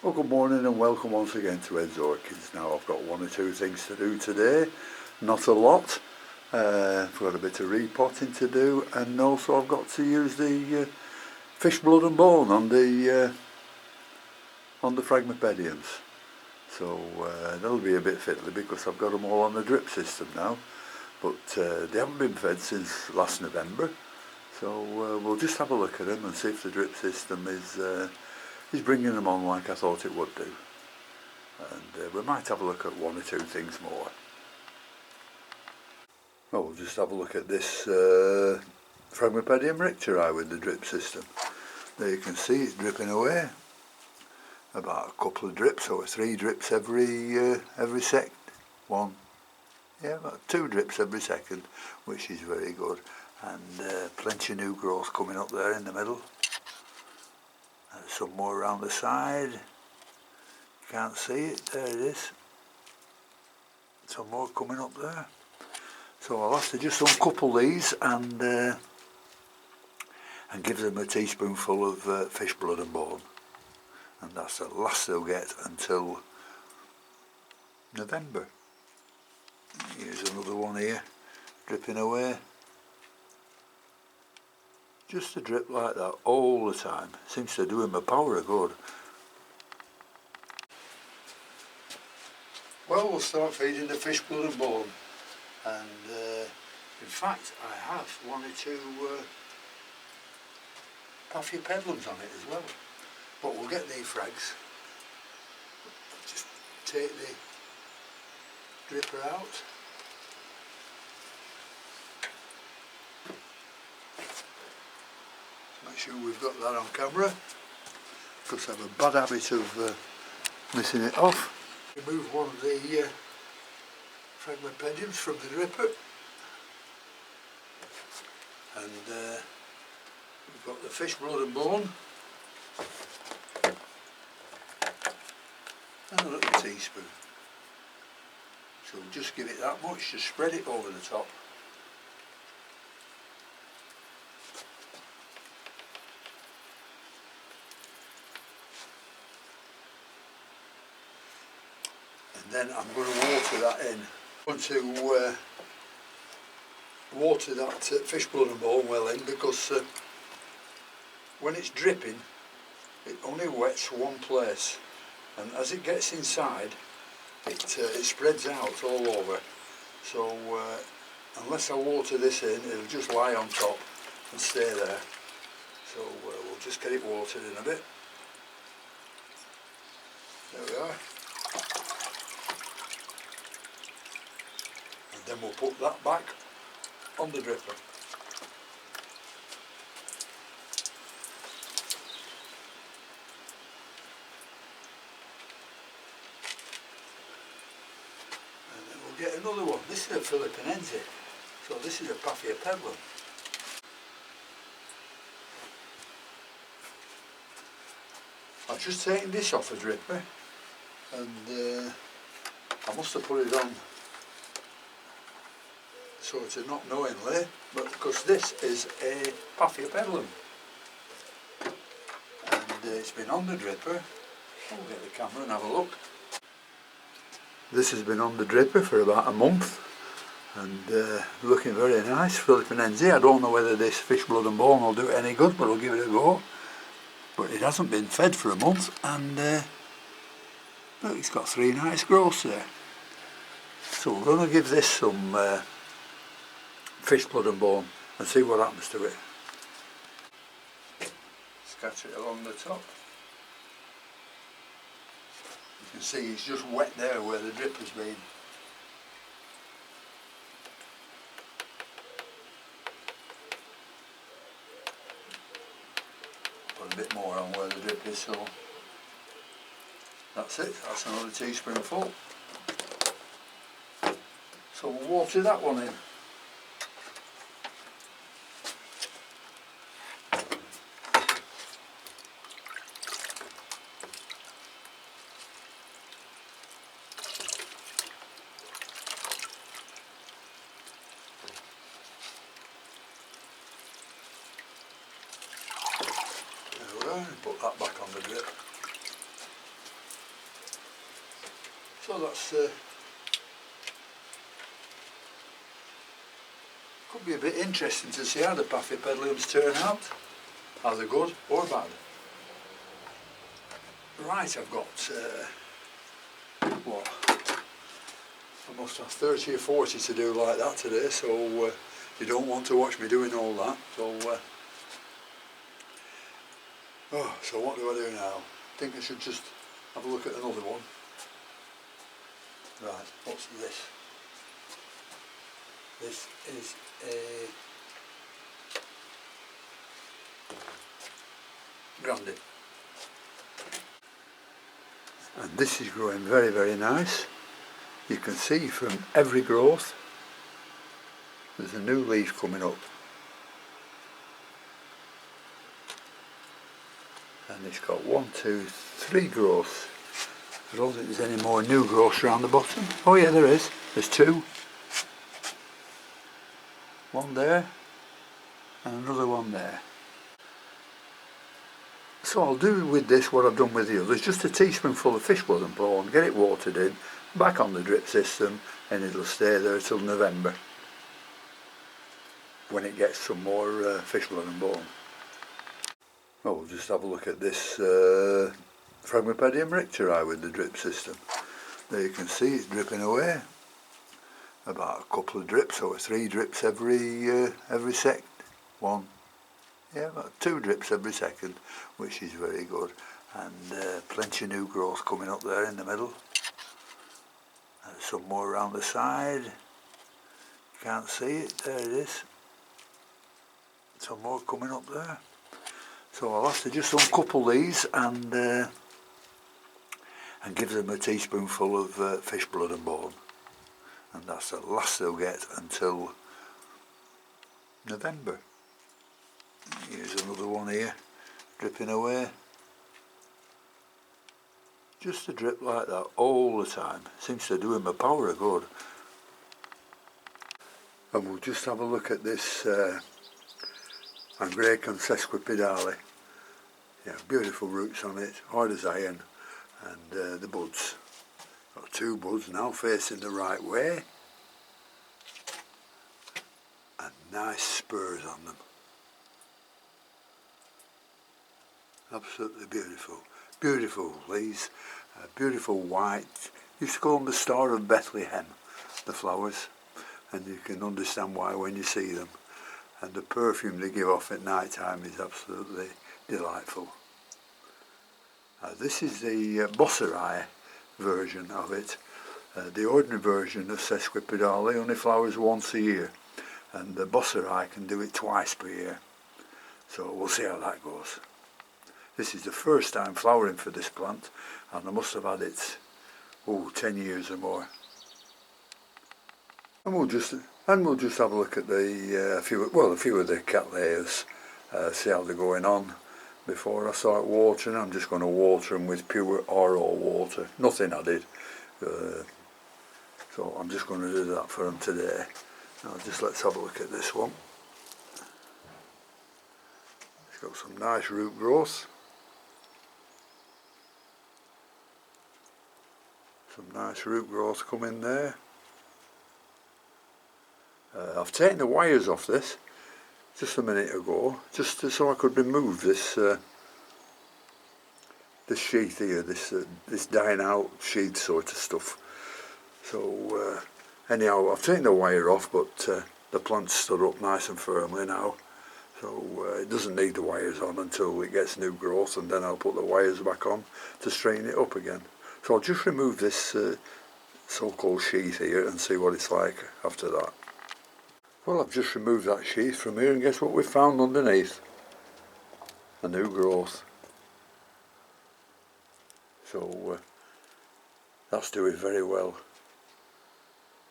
Well, good morning and welcome once again to Ed's Orchids. Now I've got one or two things to do today, not a lot. I've got a bit of repotting to do, and also I've got to use the fish blood and bone on the phrags. So that'll be a bit fiddly because I've got them all on the drip system now, but they haven't been fed since last November. So we'll just have a look at them and see if the drip system is bringing them on like I thought it would do. And we might have a look at one or two things more. Well, we'll just have a look at this paphiopedilum ricteri with the drip system. There you can see it's dripping away. About a couple of drips or 3 drips every second. About 2 drips every second, which is very good. And plenty of new growth coming up there in the middle. And some more around the side. Can't see it, there it is. Some more coming up there. So I'll have to just uncouple these and give them a teaspoonful of fish blood and bone. And that's the last they'll get until November. Here's another one here, dripping away. Just a drip like that all the time. Seems to do him a power of good. Well, we'll start feeding the fish blood and bone. And in fact, I have 1 or 2 paphiopedilums on it as well. But we'll get the phrags. Just take the dripper out. Make sure we've got that on camera, because I have a bad habit of missing it off. Remove one of the phrags from the dripper, and we've got the fish blood and bone and a little teaspoon. So just give it that much, just spread it over the top. And then I'm going to water that in. I'm going to water that fish blood and bone well in, because when it's dripping it only wets one place, and as it gets inside it spreads out all over. So unless I water this in, it'll just lie on top and stay there. So we'll just get it watered in a bit. There we are. And then we'll put that back on the dripper. And then we'll get another one. This is a philippinense, so this is a paphiopedilum. I've just taken this off the dripper, and I must have put it on sort of not knowingly, but because this is a paphiopedilum, and it's been on the dripper. I'll get the camera and have a look. This has been on the dripper for about a month, and looking very nice. Philippinense. I don't know whether this fish blood and bone will do it any good, but I'll give it a go. But it hasn't been fed for a month, and look, it's got 3 nice growths there. So we're going to give this some fish blood and bone and see what happens to it. Scatter it along the top. You can see it's just wet there where the drip has been. Put a bit more on where the drip is, so that's it, that's another teaspoonful. So we'll water that one in. And put that back on the drip. So that's could be a bit interesting to see how the paphiopedilums turn out. Are they good or bad? Right, I've got what? I must have 30 or 40 to do like that today, so you don't want to watch me doing all that. So so what do I do now? I think I should just have a look at another one. Right, what's this? This is a grande. And this is growing very, very nice. You can see from every growth there's a new leaf coming up. And it's got 1, 2, 3 growths. I don't think there's any more new growths around the bottom. Oh yeah, there is. There's 2. One there and another one there. So I'll do with this what I've done with the others, just a teaspoonful of fish blood and bone, get it watered in, back on the drip system, and it'll stay there till November when it gets some more fish blood and bone. Well, we'll just have a look at this Phragmipedium ricteri with the drip system. There you can see it's dripping away. About a couple of drips, or 3 drips every second. About 2 drips every second, which is very good. And plenty of new growth coming up there in the middle. And some more around the side. Can't see it, there it is. Some more coming up there. So I'll have to just uncouple these and give them a teaspoonful of fish blood and bone. And that's the last they'll get until November. Here's another one here, dripping away. Just a drip like that all the time. Seems to do him a power of good. And we'll just have a look at this Angraecum sesquipedale. Yeah, beautiful roots on it, hard as iron, and the buds. Got 2 buds now facing the right way, and nice spurs on them. Absolutely beautiful. Beautiful leaves, beautiful white. Used to call them the Star of Bethlehem, the flowers, and you can understand why when you see them. And the perfume they give off at night time is absolutely delightful. This is the Bosseri version of it. The ordinary version of sesquipedale only flowers once a year, and the Bosseri can do it twice per year. So we'll see how that goes. This is the first time flowering for this plant, and I must have had it 10 years or more. And we'll just have a look at a few of the cattleyas, see how they're going on. Before I start watering, I'm just going to water them with pure RO water, nothing added. So I'm just going to do that for them today. Now let's have a look at this one. It's got some nice root growth. Some nice root growth coming there. I've taken the wires off this just a minute ago, just so I could remove this this sheath here, this dying out sheath sort of stuff. So anyhow, I've taken the wire off, but the plant's stood up nice and firmly now, so it doesn't need the wires on until it gets new growth, and then I'll put the wires back on to straighten it up again. So I'll just remove this so-called sheath here and see what it's like after that. Well, I've just removed that sheath from here, and guess what we've found underneath? A new growth. So that's doing very well.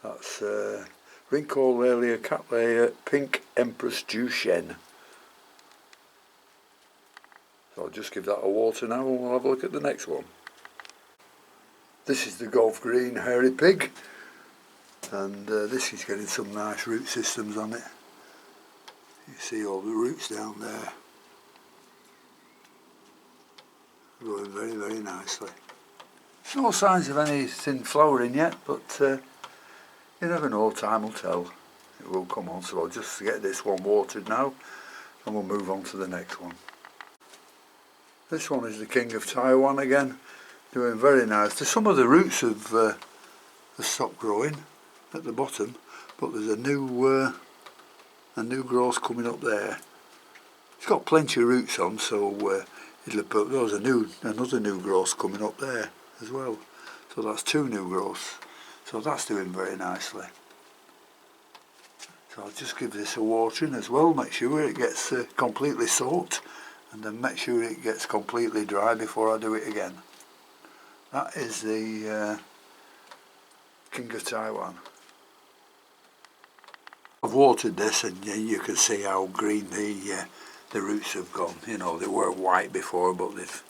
That's Rhyncholalia cattleya Pink Empress Duchenne. So I'll just give that a water now, and we'll have a look at the next one. This is the Golf Green Hairy Pig, and this is getting some nice root systems on it. You see all the roots down there, growing very, very nicely. No signs of anything flowering yet, but you never know, time will tell. It will come on, so I'll just get this one watered now and we'll move on to the next one. This one is the King of Taiwan again, doing very nice. There's some of the roots have stopped growing at the bottom, but there's a new growth coming up there. It's got plenty of roots on, so it'll put another new growth coming up there as well. So that's two new growths. So that's doing very nicely. So I'll just give this a watering as well, make sure it gets completely soaked, and then make sure it gets completely dry before I do it again. That is the King of Taiwan. I've watered this and you can see how green the roots have gone. You know, they were white before, but they've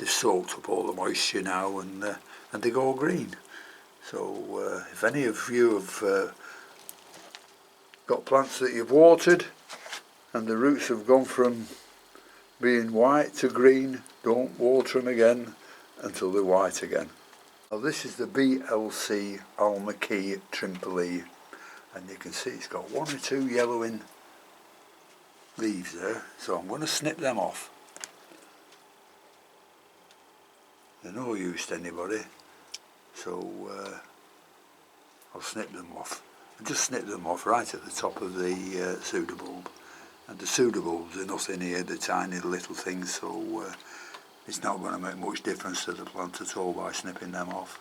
soaked up all the moisture now, and they go green. So if any of you have got plants that you've watered and the roots have gone from being white to green, don't water them again until they're white again. Now this is the BLC Almaquis Trimpoli, and you can see it's got one or two yellowing leaves there, so I'm going to snip them off. They're no use to anybody, so I'll snip them off. And just snip them off right at the top of the pseudobulb. And the pseudobulbs are nothing here, they're tiny little things, so it's not going to make much difference to the plant at all by snipping them off.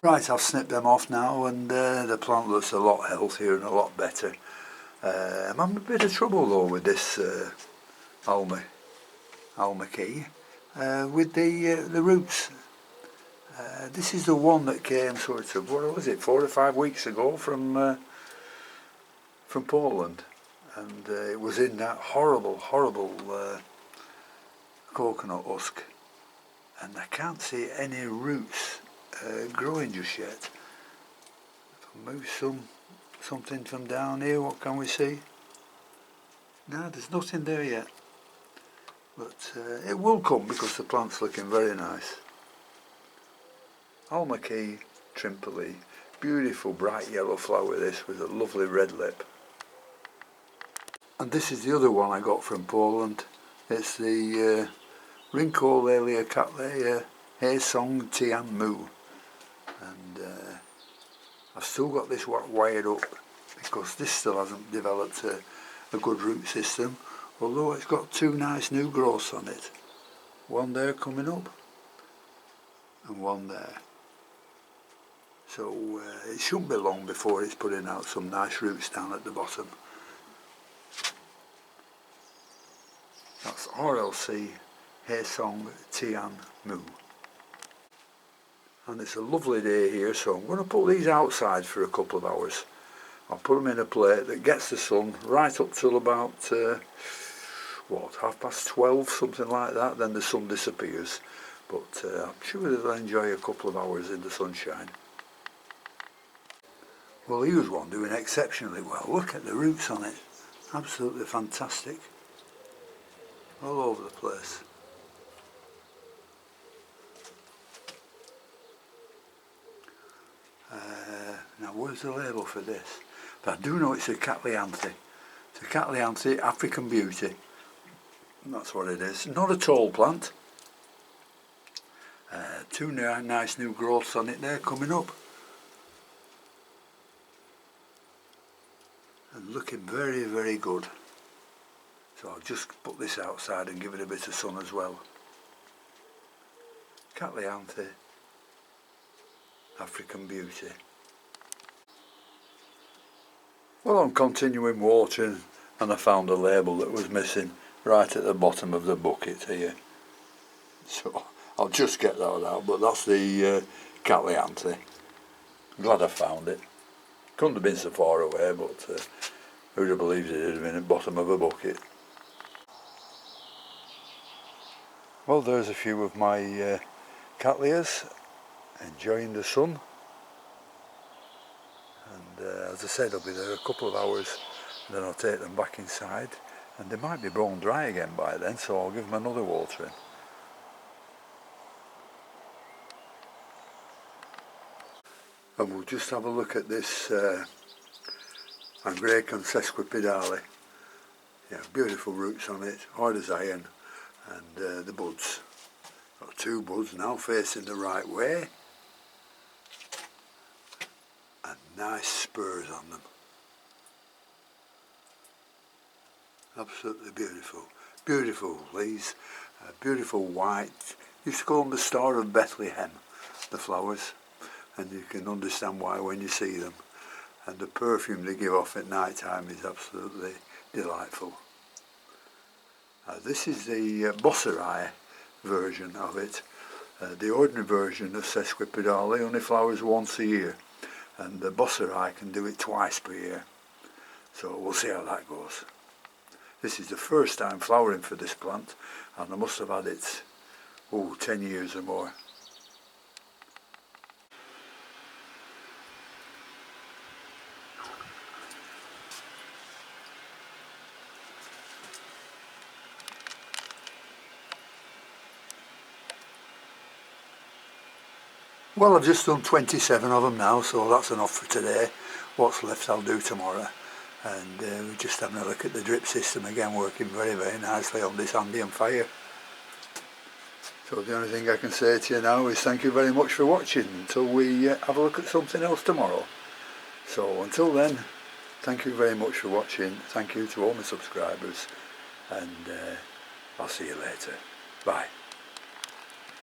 Right, I've snipped them off now, and the plant looks a lot healthier and a lot better. I'm having a bit of trouble though with this Almaquis, with the roots. This is the one that came sort of, what was it, 4 or 5 weeks ago from Poland, and it was in that horrible coconut husk, and I can't see any roots growing just yet. If I move something from down here, what can we see? No, there's nothing there yet, but it will come because the plant's looking very nice. Almaquis Trimpoli, beautiful bright yellow flower this with a lovely red lip. And this is the other one I got from Poland. It's the Rhincholalia Cattleya Haesong Tian Mu, and I've still got this wired up because this still hasn't developed a good root system, although it's got two nice new growths on it. One there coming up and one there. So it shouldn't be long before it's putting out some nice roots down at the bottom. That's RLC Haesong Tian Mu. And it's a lovely day here, so I'm going to put these outside for a couple of hours. I'll put them in a plate that gets the sun right up till about, 12:30, something like that, then the sun disappears. But I'm sure they'll enjoy a couple of hours in the sunshine. Well, here's one doing exceptionally well. Look at the roots on it. Absolutely fantastic. All over the place. Now where's the label for this? But I do know it's a cattleyas. It's a cattleyas African Beauty. And that's what it is. Not a tall plant. Two nice new growths on it there coming up. And looking very, very good. So I'll just put this outside and give it a bit of sun as well. Cattleyas African Beauty. Well, I'm continuing watering, and I found a label that was missing right at the bottom of the bucket here. So I'll just get that out, but that's the cattleyas. Glad I found it. Couldn't have been so far away, but who'd have believed it had been at the bottom of a bucket. Well, there's a few of my cattleyas enjoying the sun, and as I said, I'll be there a couple of hours and then I'll take them back inside, and they might be bone dry again by then, so I'll give them another watering. And we'll just have a look at this Angraecum sesquipedale. Yeah, beautiful roots on it, hard as iron, and the buds. Got 2 buds now facing the right way, and nice spurs on them. Absolutely beautiful. Beautiful these, beautiful white. Used to call them the Star of Bethlehem, the flowers, and you can understand why when you see them. And the perfume they give off at night time is absolutely delightful. This is the Bosseri version of it. The ordinary version of sesquipedale only flowers once a year, and the Bosseri can do it twice per year. So we'll see how that goes. This is the first time flowering for this plant, and I must have had it 10 years or more. Well, I've just done 27 of them now, so that's enough for today. What's left I'll do tomorrow. And we're just having a look at the drip system again, working very, very nicely on this ambient fire. So the only thing I can say to you now is thank you very much for watching until we have a look at something else tomorrow. So until then, thank you very much for watching. Thank you to all my subscribers, and I'll see you later. Bye.